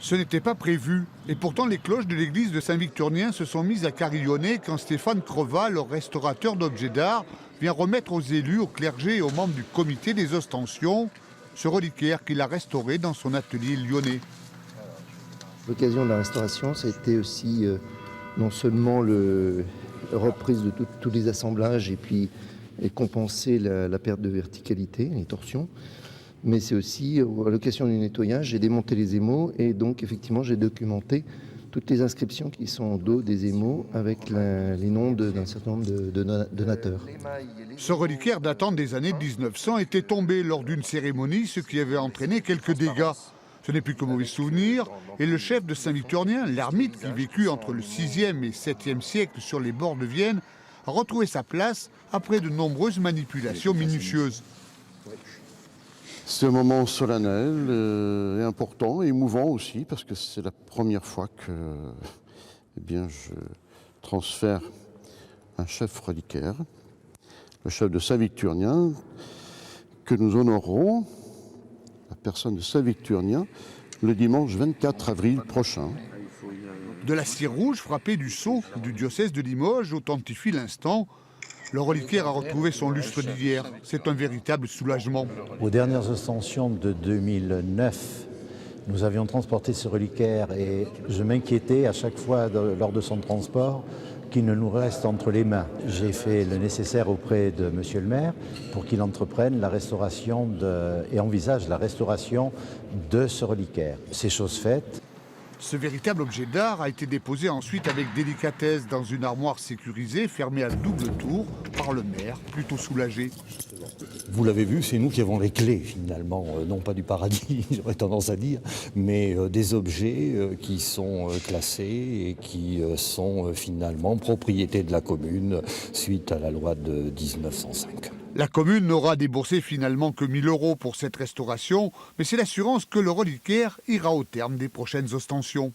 Ce n'était pas prévu, et pourtant les cloches de l'église de Saint-Victurnien se sont mises à carillonner quand Stéphane Creva, le restaurateur d'objets d'art, vient remettre aux élus, au clergé et aux membres du comité des ostensions ce reliquaire qu'il a restauré dans son atelier lyonnais. L'occasion de la restauration, ça a été aussi non seulement la reprise de tous les assemblages et compenser la perte de verticalité, les torsions, mais c'est aussi, à l'occasion du nettoyage, j'ai démonté les émaux et donc effectivement j'ai documenté toutes les inscriptions qui sont au dos des émaux avec les noms d'un certain nombre de donateurs. Ce reliquaire datant des années 1900 était tombé lors d'une cérémonie, ce qui avait entraîné quelques dégâts. Ce n'est plus que mauvais souvenir, et le chef de Saint-Victurnien, l'ermite qui vécut entre le 6e et 7e siècle sur les bords de Vienne, a retrouvé sa place après de nombreuses manipulations minutieuses. C'est un moment solennel et important, et émouvant aussi, parce que c'est la première fois que je transfère un chef reliquaire, le chef de Saint-Victurnien, que nous honorons, la personne de Saint-Victurnien, le dimanche 24 avril prochain. De la cire rouge frappée du sceau du diocèse de Limoges authentifie l'instant. Le reliquaire a retrouvé son lustre d'hier. C'est un véritable soulagement. Aux dernières ostensions de 2009, nous avions transporté ce reliquaire et je m'inquiétais à chaque fois lors de son transport qu'il ne nous reste entre les mains. J'ai fait le nécessaire auprès de monsieur le maire pour qu'il entreprenne la restauration et envisage la restauration de ce reliquaire. C'est chose faite. Ce véritable objet d'art a été déposé ensuite avec délicatesse dans une armoire sécurisée fermée à double tour par le maire, plutôt soulagé. Vous l'avez vu, c'est nous qui avons les clés finalement, non pas du paradis, j'aurais tendance à dire, mais des objets qui sont classés et qui sont finalement propriété de la commune suite à la loi de 1905. La commune n'aura déboursé finalement que 1 000 € pour cette restauration, mais c'est l'assurance que le reliquaire ira au terme des prochaines ostensions.